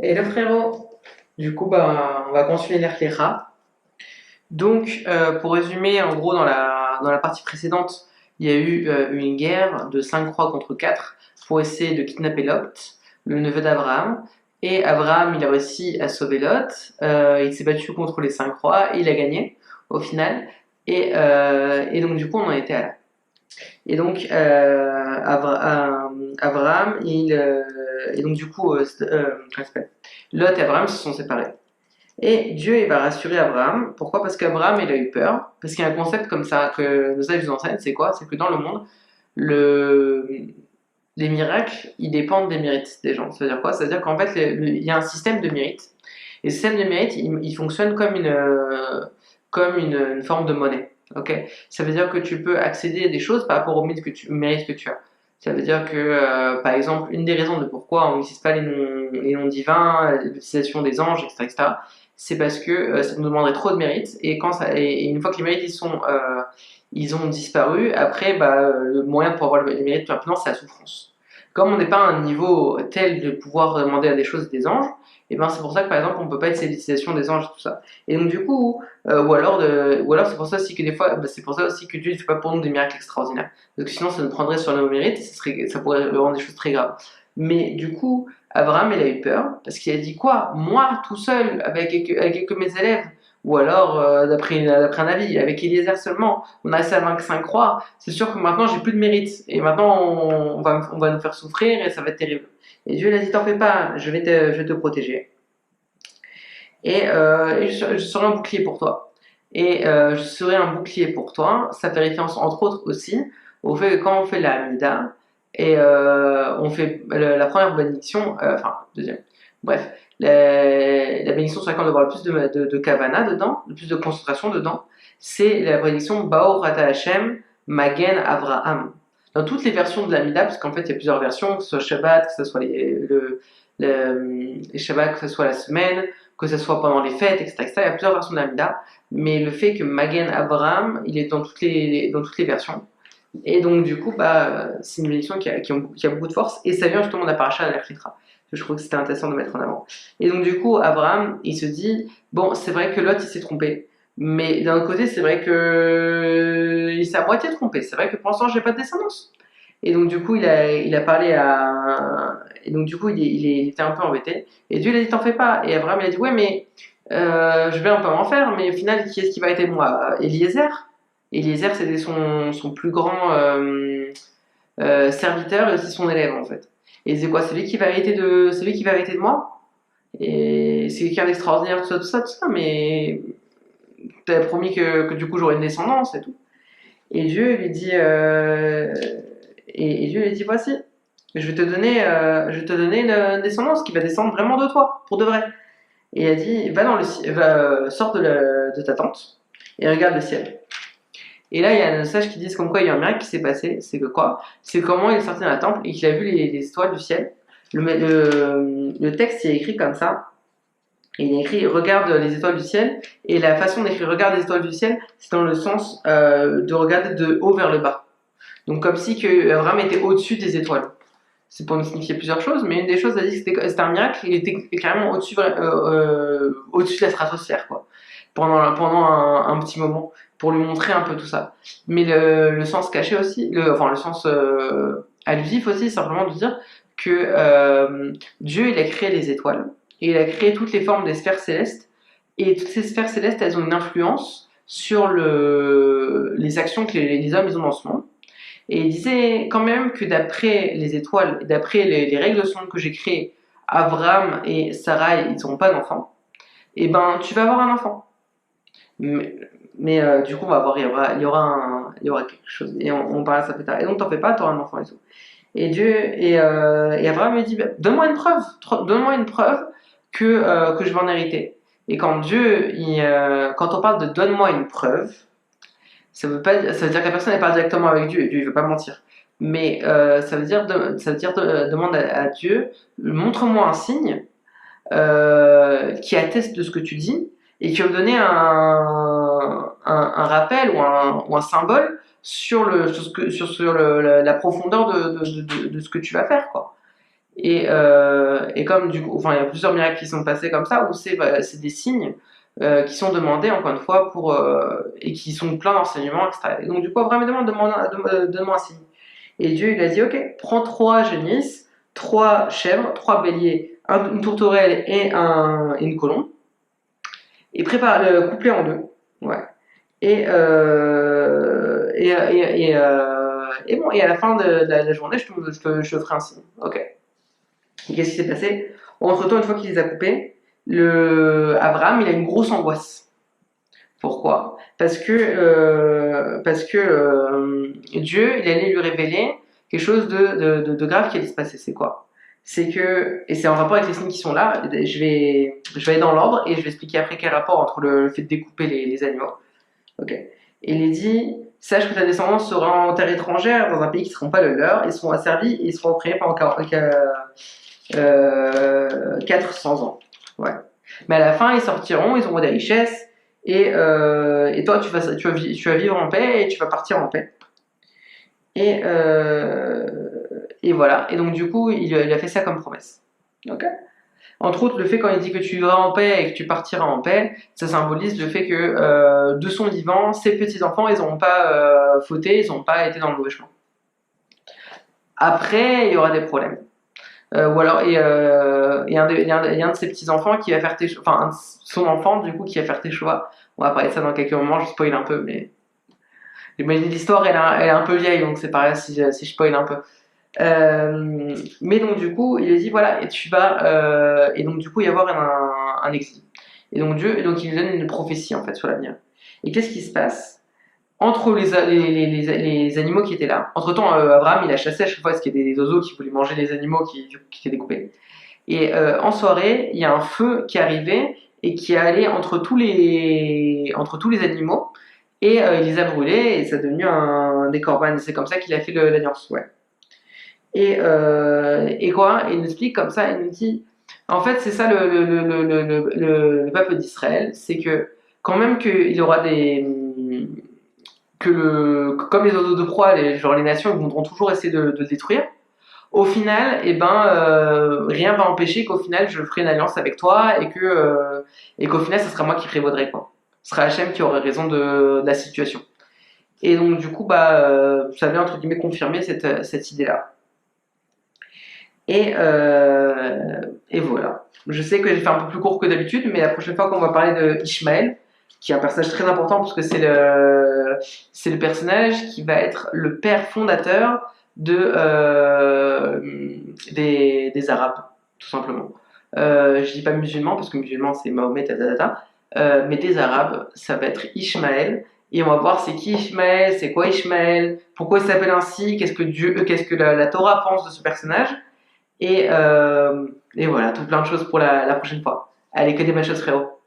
Et le frérot, du coup, bah, on va continuer l'Arkera. Donc, pour résumer, en gros, dans la partie précédente, il y a eu une guerre de 5 rois contre 4 pour essayer de kidnapper Lot, le neveu d'Abraham. Et Abraham, il a réussi à sauver Lot. Il s'est battu contre les 5 rois et il a gagné au final. Et donc, du coup, on en était à là. Et donc, Abraham, et donc, du coup, comment ça s'appelle Lot et Abraham se sont séparés. Et Dieu, il va rassurer Abraham. Pourquoi? Parce qu'Abraham, il a eu peur. Parce qu'il y a un concept comme ça que nos sages nous enseignent, c'est quoi? C'est que dans le monde, le... les miracles, ils dépendent des mérites des gens. Ça veut dire quoi? Ça veut dire qu'en fait, il y a un système de mérite. Et ce système de mérite, il fonctionne comme une forme de monnaie. Ok? Ça veut dire que tu peux accéder à des choses par rapport aux mérites que tu as. Ça veut dire que, par exemple, une des raisons de pourquoi on n'utilise pas les noms divins, l'utilisation des anges, etc., c'est parce que ça nous demanderait trop de mérites. Et une fois que les mérites ils ont disparu, après, bah, le moyen pour avoir les mérites plus rapidement, c'est la souffrance. Comme on n'est pas à un niveau tel de pouvoir demander à des choses des anges, et ben c'est pour ça que par exemple on peut pas être l'utilisation des anges et tout ça. Et donc du coup, ou alors c'est pour ça aussi que des fois, bah, c'est pour ça aussi que Dieu ne fait pas pour nous des miracles extraordinaires. Parce que sinon ça nous prendrait sur nos mérites et ça pourrait rendre des choses très graves. Mais du coup, Abraham il a eu peur parce qu'il a dit quoi? Moi tout seul avec mes élèves, ou alors d'après un avis, avec Eliezer seulement, on a réussi à vaincre 5 rois, c'est sûr que maintenant j'ai plus de mérite. Et maintenant on va nous faire souffrir et ça va être terrible. Et Dieu il a dit t'en fais pas, je vais te protéger. Et je serai un bouclier pour toi. Et je serai un bouclier pour toi. Ça fait référence entre autres aussi au fait que quand on fait la Hamida, et on fait la première bénédiction, enfin deuxième, bref, la bénédiction sur laquelle on doit avoir le plus de kavana dedans, le plus de concentration dedans, c'est la bénédiction Bao Rata Hashem Magen Avraham. Dans toutes les versions de la Hamida, parce qu'en fait il y a plusieurs versions, que ce soit Shabbat, que ce soit les Shabbat, que ce soit la semaine, que ce soit pendant les fêtes, etc., etc. Il y a plusieurs versions de l'Amida, mais le fait que Magen Abraham, il est dans toutes les versions. Et donc, du coup, bah, c'est une bénédiction qui a beaucoup de force, et ça vient justement de la paracha de l'Architra. Je trouve que c'était intéressant de mettre en avant. Et donc, du coup, Abraham, il se dit, bon, c'est vrai que Lot, il s'est trompé, mais d'un autre côté, c'est vrai que il s'est à moitié trompé. C'est vrai que pour l'instant, j'ai pas de descendance. Et donc, du coup, il a parlé à. Et donc, du coup, il était un peu embêté. Et Dieu, il a dit, t'en fais pas. Et Abraham, il a dit, ouais, mais je vais un peu m'en faire, mais au final, qui est-ce qui va aider moi? Eliezer. Eliezer, c'était son plus grand serviteur et aussi son élève, en fait. Et c'est quoi? C'est lui qui va hériter de moi? Et c'est quelqu'un d'extraordinaire, tout ça, mais t'avais promis que du coup, j'aurais une descendance et tout. Et Dieu lui dit, et Dieu lui dit, voici, je vais te donner une descendance qui va descendre vraiment de toi, pour de vrai. Et il a dit, va dans le ciel, sors de ta tente et regarde le ciel. Et là, il y a un sage qui dit comme quoi il y a un miracle qui s'est passé. C'est que quoi? C'est comment il est sorti d'un temple et qu'il a vu les étoiles du ciel. Le texte il est écrit comme ça. Et il est écrit regarde les étoiles du ciel. Et la façon d'écrire regarde les étoiles du ciel, c'est dans le sens de regarder de haut vers le bas. Donc comme si que Abraham était au-dessus des étoiles. C'est pour nous signifier plusieurs choses, mais une des choses, elle dit que c'était un miracle, il était carrément au-dessus de la stratosphère, quoi, pendant un petit moment, pour lui montrer un peu tout ça. Mais le sens caché aussi, enfin le sens allusif aussi, c'est simplement de dire que Dieu, il a créé les étoiles, et il a créé toutes les formes des sphères célestes, et toutes ces sphères célestes, elles ont une influence sur les actions que les hommes ils ont dans ce monde. Et il disait quand même que d'après les étoiles, d'après les règles de ce monde que j'ai créées, Abraham et Sarah, ils n'auront pas d'enfant. Et ben, tu vas avoir un enfant. Mais du coup, on va voir, il y aura quelque chose. Et on parlera ça plus tard. Et donc, t'en fais pas, tu auras un enfant et tout. Et Abraham lui dit, bah, donne-moi une preuve que je vais en hériter. Et quand quand on parle de donne-moi une preuve, ça veut dire que la personne n'est pas directement avec Dieu et Dieu ne veut pas mentir. Mais ça veut dire demande à Dieu, montre-moi un signe qui atteste de ce que tu dis et qui va me donner un rappel ou un symbole sur la profondeur de ce que tu vas faire, quoi. Et comme du coup, enfin, il y a plusieurs miracles qui sont passés comme ça, où c'est des signes qui sont demandés, encore une fois, et qui sont pleins d'enseignements, etc. Et donc, du coup, Abraham demande, donne-moi un signe. Et Dieu, il a dit, ok, prends 3 génisses, 3 chèvres, 3 béliers, une tourterelle et une colombe, et prépare le couplet en deux. Ouais. Et, bon, et à la fin de la journée, je te ferai un signe. Ok. Et qu'est-ce qui s'est passé? Entre-temps, une fois qu'il les a coupés, Abraham, il a une grosse angoisse. Pourquoi? Parce que Dieu, il allait lui révéler quelque chose de grave qui allait se passer. C'est quoi? C'est que, et c'est en rapport avec les signes qui sont là, je vais aller dans l'ordre et je vais expliquer après quel rapport entre le fait de découper les animaux. Ok. Et il est dit, sache que ta descendance sera en terre étrangère, dans un pays qui ne sera pas le leur, ils seront asservis et ils seront opprimés pendant 400 ans. Ouais. Mais à la fin, ils sortiront, ils auront des richesses, et toi, tu vas vivre en paix et tu vas partir en paix. Et, et voilà. Et donc, du coup, il a fait ça comme promesse. Ok. Entre autres, le fait quand il dit que tu vivras en paix et que tu partiras en paix, ça symbolise le fait que de son vivant, ses petits-enfants, ils n'auront pas fauté, ils n'ont pas été dans le mauvais chemin. Après, il y aura des problèmes. Ou alors, et un de ses petits-enfants qui va faire enfin, son enfant, du coup, qui va faire tes choix. On va parler de ça dans quelques moments, je spoil un peu, mais l'histoire, elle est un peu vieille, donc c'est pareil si je spoil un peu. Mais donc du coup, il a dit voilà, et donc du coup, il va y avoir un exil. Et donc il lui donne une prophétie en fait sur l'avenir. Et qu'est-ce qui se passe entre les animaux qui étaient là? Entre-temps, Abraham, il a chassé à chaque fois parce qu'il y a des oiseaux qui voulaient manger les animaux qui étaient découpés. Et en soirée, il y a un feu qui est arrivé et qui est allé entre tous les animaux et il les a brûlés et ça a devenu des corbanes. C'est comme ça qu'il a fait l'alliance. Ouais. Et quoi? Il nous explique comme ça, il nous dit, en fait, c'est ça le peuple d'Israël, c'est que quand même qu'il y aura comme les oiseaux de proie, genre les nations, ils voudront toujours essayer de le détruire. Au final, eh ben, rien va empêcher qu'au final, je ferai une alliance avec toi et qu'au final, ce sera moi qui prévaudrai, quoi. Ce sera Hachem qui aurait raison de la situation. Et donc, du coup, ça vient entre guillemets confirmer cette idée-là. Et voilà. Je sais que j'ai fait un peu plus court que d'habitude, mais la prochaine fois qu'on va parler de Ishmaël, qui est un personnage très important parce que c'est le personnage qui va être le père fondateur des Arabes, tout simplement. Je dis pas musulmans parce que musulmans c'est Mahomet, mais des Arabes, ça va être Ishmaël. Et on va voir c'est qui Ishmaël, c'est quoi Ishmaël, pourquoi il s'appelle ainsi, qu'est-ce que la Torah pense de ce personnage. Et voilà, tout plein de choses pour la prochaine fois. Allez, que des bonnes choses, frérot.